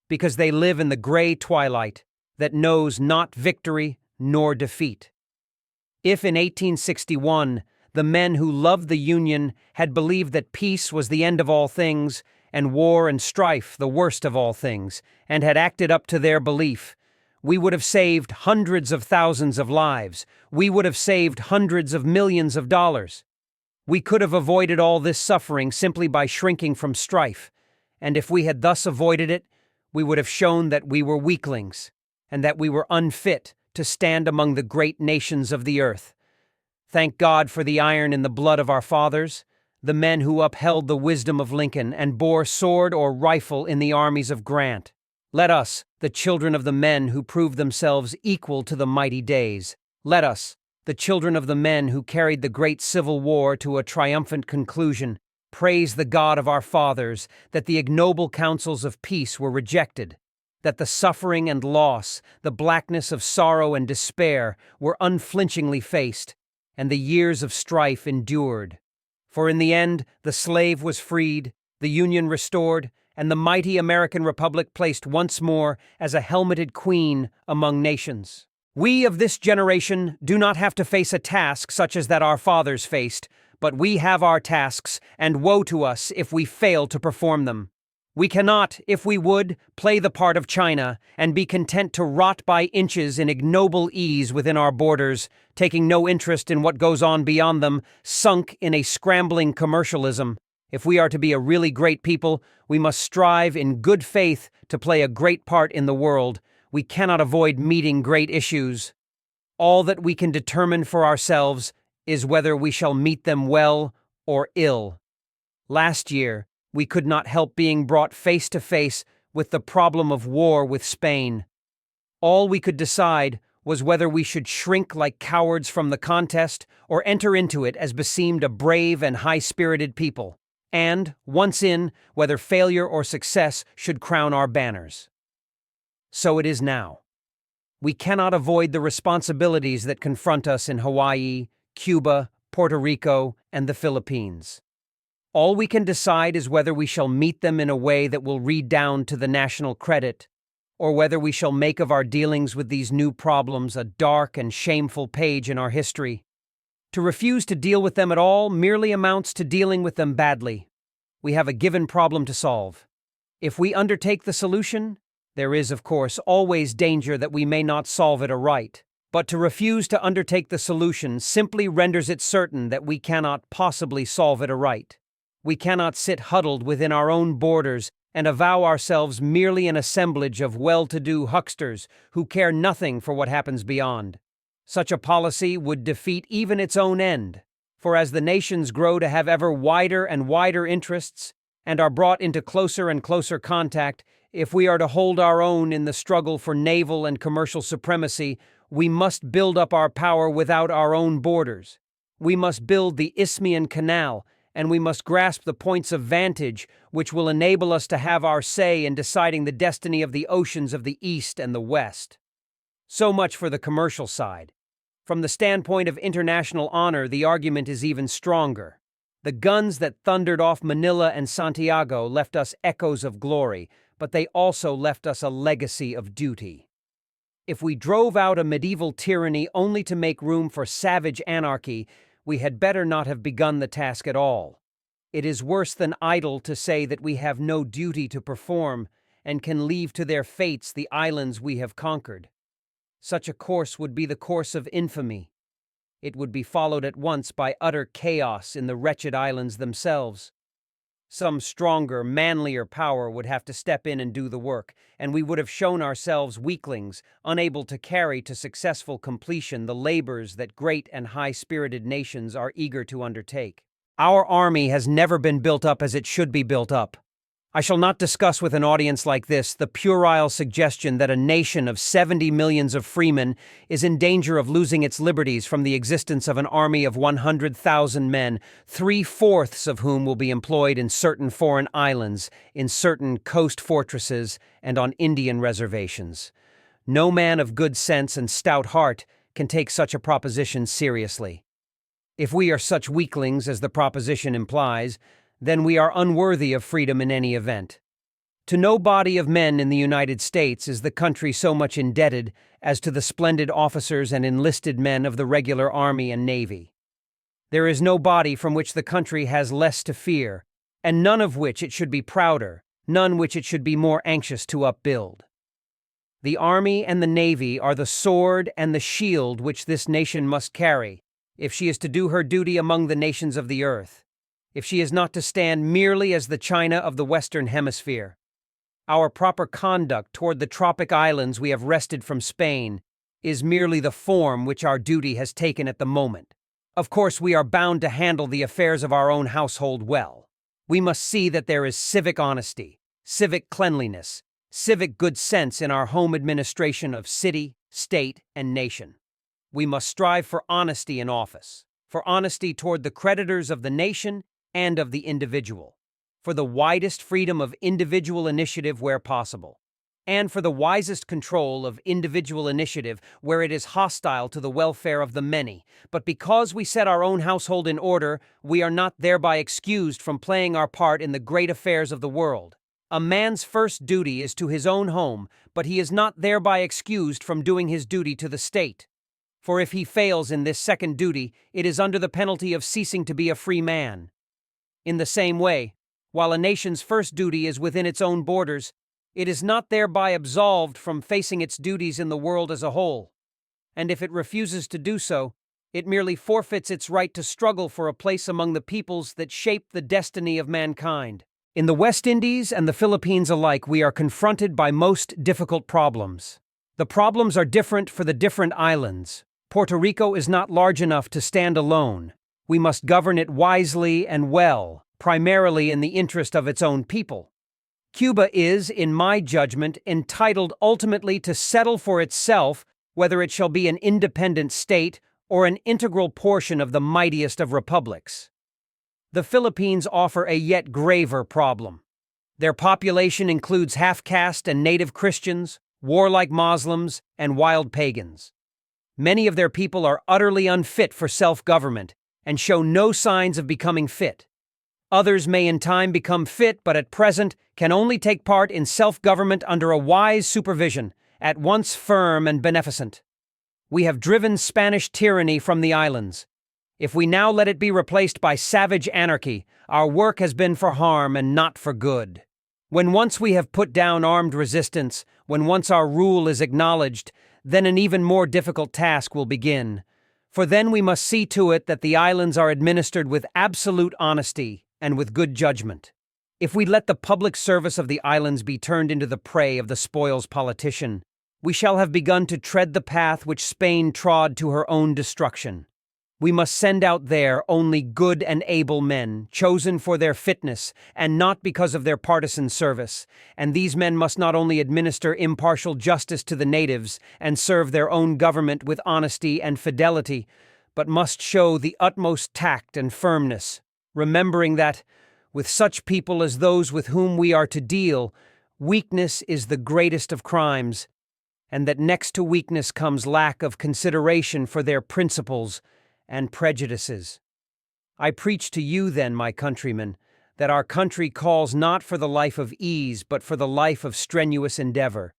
because they live in the gray twilight that knows not victory nor defeat. If in 1861 the men who loved the Union, had believed that peace was the end of all things, and war and strife the worst of all things, and had acted up to their belief, we would have saved hundreds of thousands of lives. We would have saved hundreds of millions of dollars. We could have avoided all this suffering simply by shrinking from strife, and if we had thus avoided it, we would have shown that we were weaklings, and that we were unfit to stand among the great nations of the earth. Thank God for the iron in the blood of our fathers, the men who upheld the wisdom of Lincoln and bore sword or rifle in the armies of Grant. Let us, the children of the men who proved themselves equal to the mighty days, let us, the children of the men who carried the great Civil War to a triumphant conclusion, praise the God of our fathers that the ignoble counsels of peace were rejected, that the suffering and loss, the blackness of sorrow and despair were unflinchingly faced, and the years of strife endured. For in the end, the slave was freed, the Union restored, and the mighty American Republic placed once more as a helmeted queen among nations. We of this generation do not have to face a task such as that our fathers faced, but we have our tasks, and woe to us if we fail to perform them. We cannot, if we would, play the part of China and be content to rot by inches in ignoble ease within our borders, taking no interest in what goes on beyond them, sunk in a scrambling commercialism. If we are to be a really great people, we must strive in good faith to play a great part in the world. We cannot avoid meeting great issues. All that we can determine for ourselves is whether we shall meet them well or ill. Last year, we could not help being brought face to face with the problem of war with Spain. All we could decide was whether we should shrink like cowards from the contest or enter into it as beseemed a brave and high-spirited people, and, once in, whether failure or success should crown our banners. So it is now. We cannot avoid the responsibilities that confront us in Hawaii, Cuba, Puerto Rico, and the Philippines. All we can decide is whether we shall meet them in a way that will redound to the national credit, or whether we shall make of our dealings with these new problems a dark and shameful page in our history. To refuse to deal with them at all merely amounts to dealing with them badly. We have a given problem to solve. If we undertake the solution, there is, of course, always danger that we may not solve it aright. But to refuse to undertake the solution simply renders it certain that we cannot possibly solve it aright. We cannot sit huddled within our own borders and avow ourselves merely an assemblage of well-to-do hucksters who care nothing for what happens beyond. Such a policy would defeat even its own end, for as the nations grow to have ever wider and wider interests and are brought into closer and closer contact, if we are to hold our own in the struggle for naval and commercial supremacy, we must build up our power without our own borders. We must build the Isthmian Canal, and we must grasp the points of vantage which will enable us to have our say in deciding the destiny of the oceans of the East and the West. So much for the commercial side. From the standpoint of international honor, the argument is even stronger. The guns that thundered off Manila and Santiago left us echoes of glory, but they also left us a legacy of duty. If we drove out a medieval tyranny only to make room for savage anarchy, we had better not have begun the task at all. It is worse than idle to say that we have no duty to perform and can leave to their fates the islands we have conquered. Such a course would be the course of infamy. It would be followed at once by utter chaos in the wretched islands themselves. Some stronger, manlier power would have to step in and do the work, and we would have shown ourselves weaklings, unable to carry to successful completion the labors that great and high-spirited nations are eager to undertake. Our army has never been built up as it should be built up. I shall not discuss with an audience like this the puerile suggestion that a nation of 70 millions of freemen is in danger of losing its liberties from the existence of an army of 100,000 men, 3/4 of whom will be employed in certain foreign islands, in certain coast fortresses, and on Indian reservations. No man of good sense and stout heart can take such a proposition seriously. If we are such weaklings as the proposition implies, then we are unworthy of freedom in any event. To no body of men in the United States is the country so much indebted as to the splendid officers and enlisted men of the regular Army and Navy. There is no body from which the country has less to fear, and none of which it should be prouder, none which it should be more anxious to upbuild. The Army and the Navy are the sword and the shield which this nation must carry, if she is to do her duty among the nations of the earth, if she is not to stand merely as the China of the Western Hemisphere. Our proper conduct toward the tropic islands we have wrested from Spain is merely the form which our duty has taken at the moment. Of course, we are bound to handle the affairs of our own household well. We must see that there is civic honesty, civic cleanliness, civic good sense in our home administration of city, state, and nation. We must strive for honesty in office, for honesty toward the creditors of the nation and of the individual, for the widest freedom of individual initiative where possible, and for the wisest control of individual initiative where it is hostile to the welfare of the many. But because we set our own household in order, we are not thereby excused from playing our part in the great affairs of the world. A man's first duty is to his own home, but he is not thereby excused from doing his duty to the state. For if he fails in this second duty, it is under the penalty of ceasing to be a free man. In the same way, while a nation's first duty is within its own borders, it is not thereby absolved from facing its duties in the world as a whole. And if it refuses to do so, it merely forfeits its right to struggle for a place among the peoples that shape the destiny of mankind. In the West Indies and the Philippines alike, we are confronted by most difficult problems. The problems are different for the different islands. Puerto Rico is not large enough to stand alone. We must govern it wisely and well, primarily in the interest of its own people. Cuba is, in my judgment, entitled ultimately to settle for itself whether it shall be an independent state or an integral portion of the mightiest of republics. The Philippines offer a yet graver problem. Their population includes half-caste and native Christians, warlike Muslims, and wild pagans. Many of their people are utterly unfit for self-government and show no signs of becoming fit. Others may in time become fit, but at present can only take part in self-government under a wise supervision, at once firm and beneficent. We have driven Spanish tyranny from the islands. If we now let it be replaced by savage anarchy, our work has been for harm and not for good. When once we have put down armed resistance, when once our rule is acknowledged, then an even more difficult task will begin. For then we must see to it that the islands are administered with absolute honesty and with good judgment. If we let the public service of the islands be turned into the prey of the spoils politician, we shall have begun to tread the path which Spain trod to her own destruction. We must send out there only good and able men, chosen for their fitness, and not because of their partisan service, and these men must not only administer impartial justice to the natives and serve their own government with honesty and fidelity, but must show the utmost tact and firmness, remembering that, with such people as those with whom we are to deal, weakness is the greatest of crimes, and that next to weakness comes lack of consideration for their principles and prejudices. I preach to you then, my countrymen, that our country calls not for the life of ease, but for the life of strenuous endeavor.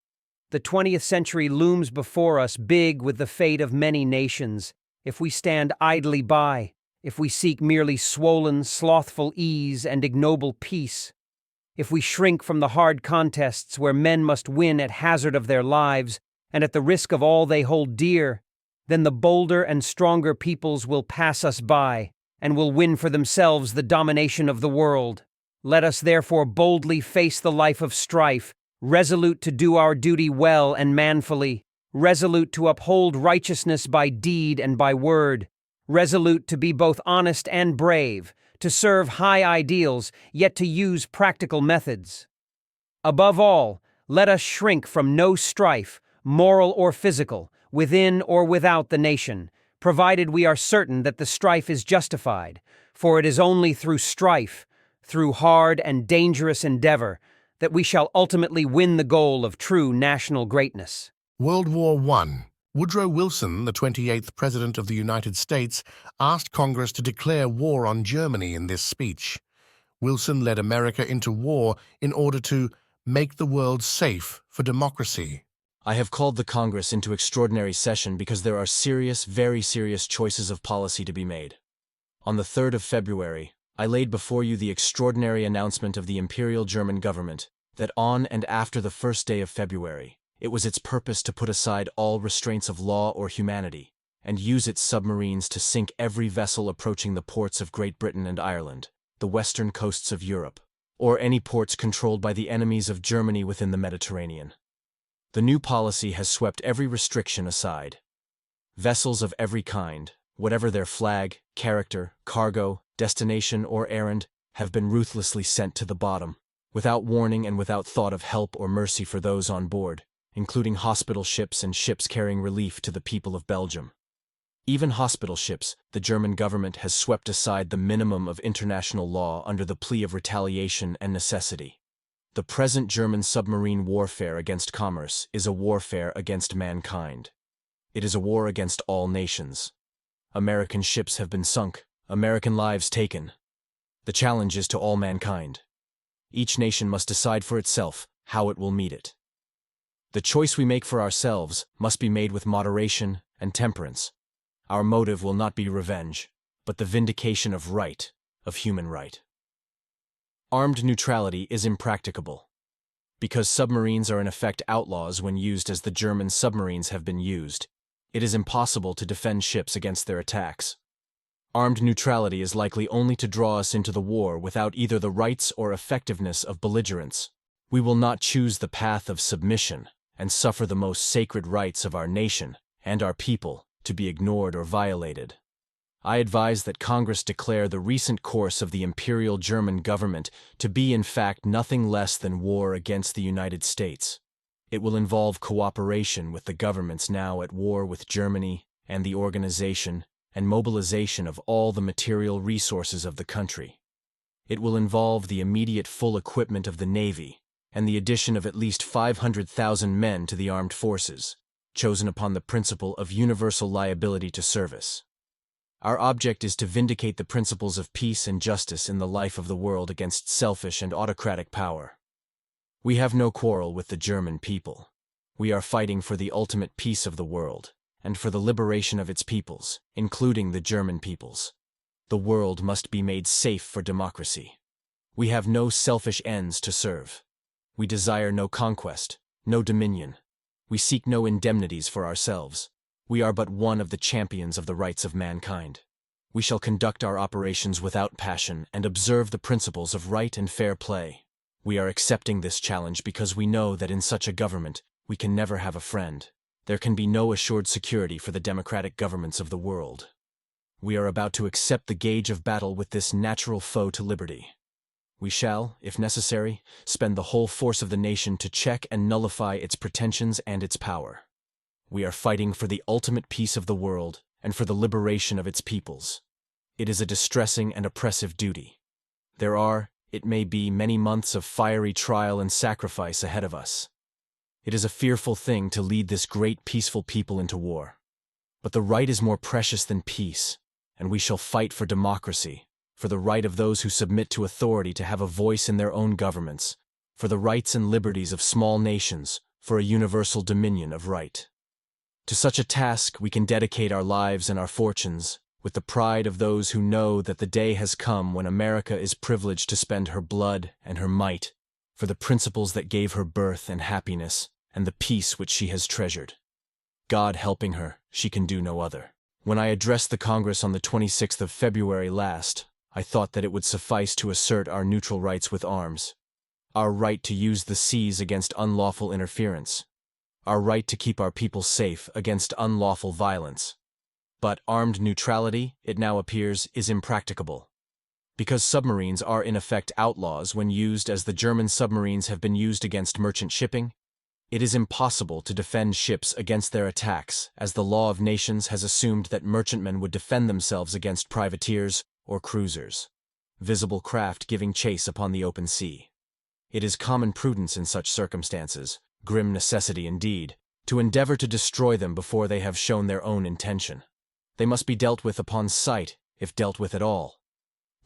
The 20th century looms before us big with the fate of many nations. If we stand idly by, if we seek merely swollen, slothful ease and ignoble peace, if we shrink from the hard contests where men must win at hazard of their lives and at the risk of all they hold dear, then the bolder and stronger peoples will pass us by and will win for themselves the domination of the world. Let us therefore boldly face the life of strife, resolute to do our duty well and manfully, resolute to uphold righteousness by deed and by word, resolute to be both honest and brave, to serve high ideals, yet to use practical methods. Above all, let us shrink from no strife, moral or physical, within or without the nation, provided we are certain that the strife is justified, for it is only through strife, through hard and dangerous endeavor, that we shall ultimately win the goal of true national greatness. World War I. Woodrow Wilson, the 28th President of the United States, asked Congress to declare war on Germany in this speech. Wilson led America into war in order to make the world safe for democracy. I have called the Congress into extraordinary session because there are serious, very serious choices of policy to be made. On the 3rd of February, I laid before you the extraordinary announcement of the Imperial German government that on and after the 1st day of February, it was its purpose to put aside all restraints of law or humanity and use its submarines to sink every vessel approaching the ports of Great Britain and Ireland, the western coasts of Europe, or any ports controlled by the enemies of Germany within the Mediterranean. The new policy has swept every restriction aside. Vessels of every kind, whatever their flag, character, cargo, destination, or errand, have been ruthlessly sent to the bottom, without warning and without thought of help or mercy for those on board, including hospital ships and ships carrying relief to the people of Belgium. Even hospital ships, the German government has swept aside the minimum of international law under the plea of retaliation and necessity. The present German submarine warfare against commerce is a warfare against mankind. It is a war against all nations. American ships have been sunk, American lives taken. The challenge is to all mankind. Each nation must decide for itself how it will meet it. The choice we make for ourselves must be made with moderation and temperance. Our motive will not be revenge, but the vindication of right, of human right. Armed neutrality is impracticable. Because submarines are in effect outlaws when used as the German submarines have been used, it is impossible to defend ships against their attacks. Armed neutrality is likely only to draw us into the war without either the rights or effectiveness of belligerents. We will not choose the path of submission and suffer the most sacred rights of our nation and our people to be ignored or violated. I advise that Congress declare the recent course of the Imperial German government to be in fact nothing less than war against the United States. It will involve cooperation with the governments now at war with Germany and the organization and mobilization of all the material resources of the country. It will involve the immediate full equipment of the Navy and the addition of at least 500,000 men to the armed forces, chosen upon the principle of universal liability to service. Our object is to vindicate the principles of peace and justice in the life of the world against selfish and autocratic power. We have no quarrel with the German people. We are fighting for the ultimate peace of the world, and for the liberation of its peoples, including the German peoples. The world must be made safe for democracy. We have no selfish ends to serve. We desire no conquest, no dominion. We seek no indemnities for ourselves. We are but one of the champions of the rights of mankind. We shall conduct our operations without passion and observe the principles of right and fair play. We are accepting this challenge because we know that in such a government we can never have a friend. There can be no assured security for the democratic governments of the world. We are about to accept the gauge of battle with this natural foe to liberty. We shall, if necessary, spend the whole force of the nation to check and nullify its pretensions and its power. We are fighting for the ultimate peace of the world and for the liberation of its peoples. It is a distressing and oppressive duty. There are, it may be, many months of fiery trial and sacrifice ahead of us. It is a fearful thing to lead this great peaceful people into war. But the right is more precious than peace, and we shall fight for democracy, for the right of those who submit to authority to have a voice in their own governments, for the rights and liberties of small nations, for a universal dominion of right. To such a task we can dedicate our lives and our fortunes, with the pride of those who know that the day has come when America is privileged to spend her blood and her might for the principles that gave her birth and happiness and the peace which she has treasured. God helping her, she can do no other. When I addressed the Congress on the 26th of February last, I thought that it would suffice to assert our neutral rights with arms, our right to use the seas against unlawful interference, our right to keep our people safe against unlawful violence. But armed neutrality, it now appears, is impracticable. Because submarines are in effect outlaws when used as the German submarines have been used against merchant shipping, it is impossible to defend ships against their attacks, as the law of nations has assumed that merchantmen would defend themselves against privateers or cruisers, visible craft giving chase upon the open sea. It is common prudence in such circumstances, grim necessity indeed, to endeavor to destroy them before they have shown their own intention. They must be dealt with upon sight, if dealt with at all.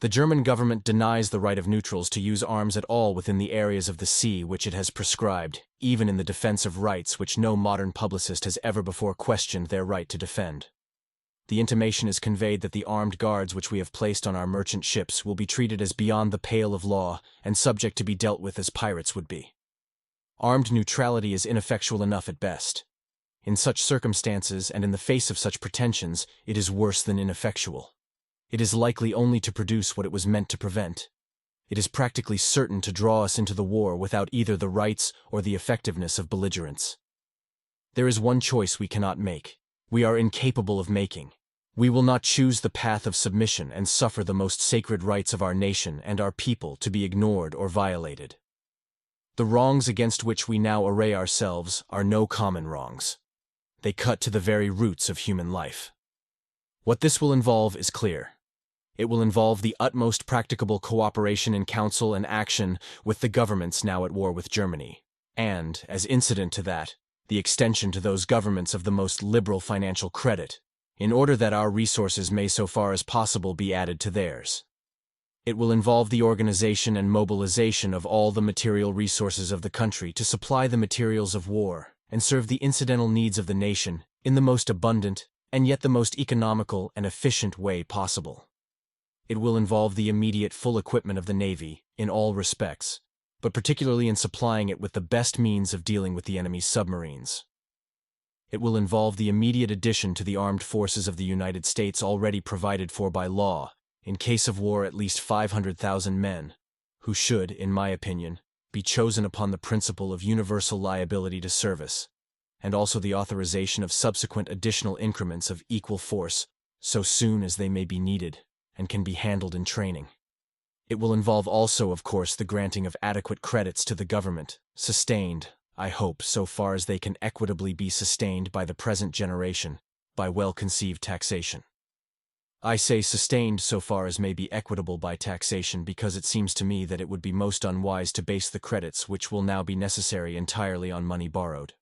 The German government denies the right of neutrals to use arms at all within the areas of the sea which it has prescribed, even in the defense of rights which no modern publicist has ever before questioned their right to defend. The intimation is conveyed that the armed guards which we have placed on our merchant ships will be treated as beyond the pale of law and subject to be dealt with as pirates would be. Armed neutrality is ineffectual enough at best. In such circumstances and in the face of such pretensions, it is worse than ineffectual. It is likely only to produce what it was meant to prevent. It is practically certain to draw us into the war without either the rights or the effectiveness of belligerents. There is one choice we cannot make. We are incapable of making. We will not choose the path of submission and suffer the most sacred rights of our nation and our people to be ignored or violated. The wrongs against which we now array ourselves are no common wrongs. They cut to the very roots of human life. What this will involve is clear. It will involve the utmost practicable cooperation in counsel and action with the governments now at war with Germany, and, as incident to that, the extension to those governments of the most liberal financial credit, in order that our resources may so far as possible be added to theirs. It will involve the organization and mobilization of all the material resources of the country to supply the materials of war and serve the incidental needs of the nation in the most abundant and yet the most economical and efficient way possible. It will involve the immediate full equipment of the Navy in all respects, but particularly in supplying it with the best means of dealing with the enemy's submarines. It will involve the immediate addition to the armed forces of the United States already provided for by law, in case of war at least 500,000 men, who should, in my opinion, be chosen upon the principle of universal liability to service, and also the authorization of subsequent additional increments of equal force so soon as they may be needed and can be handled in training. It will involve also, of course, the granting of adequate credits to the government, sustained, I hope, so far as they can equitably be sustained by the present generation, by well-conceived taxation. I say sustained so far as may be equitable by taxation because it seems to me that it would be most unwise to base the credits which will now be necessary entirely on money borrowed.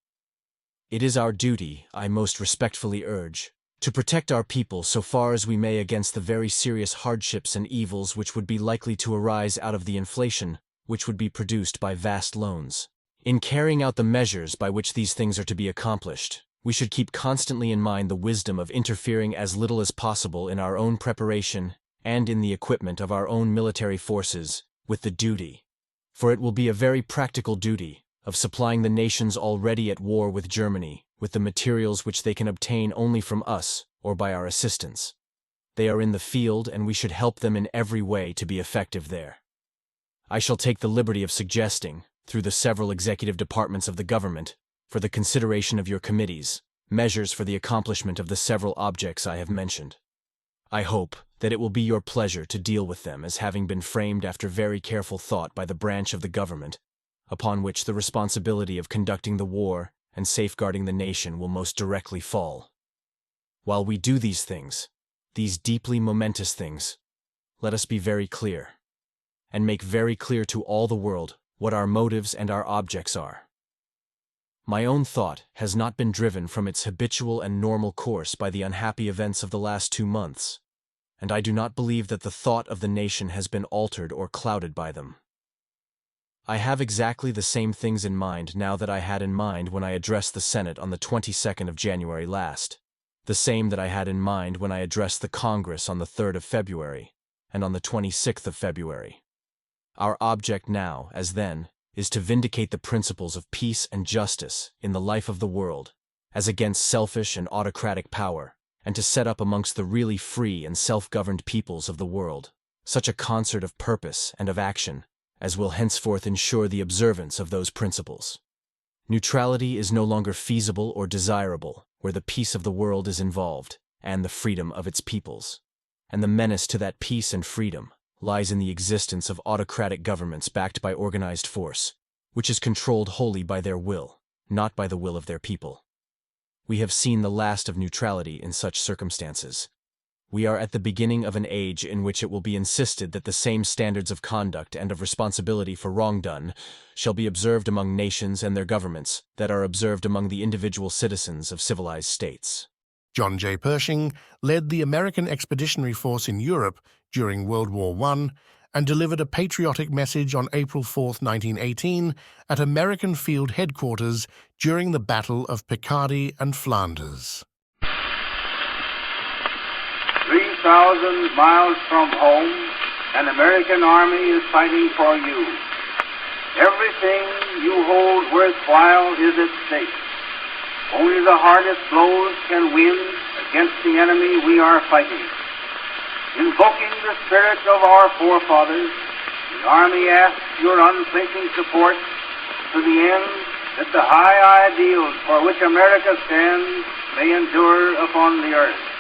It is our duty, I most respectfully urge, to protect our people so far as we may against the very serious hardships and evils which would be likely to arise out of the inflation which would be produced by vast loans. In carrying out the measures by which these things are to be accomplished, we should keep constantly in mind the wisdom of interfering as little as possible in our own preparation and in the equipment of our own military forces with the duty, for it will be a very practical duty, of supplying the nations already at war with Germany with the materials which they can obtain only from us or by our assistance. They are in the field and we should help them in every way to be effective there. I shall take the liberty of suggesting, through the several executive departments of the government, for the consideration of your committees, measures for the accomplishment of the several objects I have mentioned. I hope that it will be your pleasure to deal with them as having been framed after very careful thought by the branch of the government, upon which the responsibility of conducting the war and safeguarding the nation will most directly fall. While we do these things, these deeply momentous things, let us be very clear, and make very clear to all the world what our motives and our objects are. My own thought has not been driven from its habitual and normal course by the unhappy events of the last 2 months, and I do not believe that the thought of the nation has been altered or clouded by them. I have exactly the same things in mind now that I had in mind when I addressed the Senate on the 22nd of January last, the same that I had in mind when I addressed the Congress on the 3rd of February and on the 26th of February. Our object now, as then, is to vindicate the principles of peace and justice in the life of the world, as against selfish and autocratic power, and to set up amongst the really free and self-governed peoples of the world such a concert of purpose and of action as will henceforth ensure the observance of those principles. Neutrality is no longer feasible or desirable where the peace of the world is involved, and the freedom of its peoples. And the menace to that peace and freedom lies in the existence of autocratic governments backed by organized force, which is controlled wholly by their will, not by the will of their people. We have seen the last of neutrality in such circumstances. We are at the beginning of an age in which it will be insisted that the same standards of conduct and of responsibility for wrong done shall be observed among nations and their governments that are observed among the individual citizens of civilized states. John J. Pershing led the American Expeditionary Force in Europe during World War I and delivered a patriotic message on April 4, 1918, at American Field Headquarters during the Battle of Picardy and Flanders. miles from home, an American army is fighting for you. Everything you hold worthwhile is at stake. Only the hardest blows can win against the enemy we are fighting. Invoking the spirit of our forefathers, the Army asks your unthinking support to the end that the high ideals for which America stands may endure upon the earth.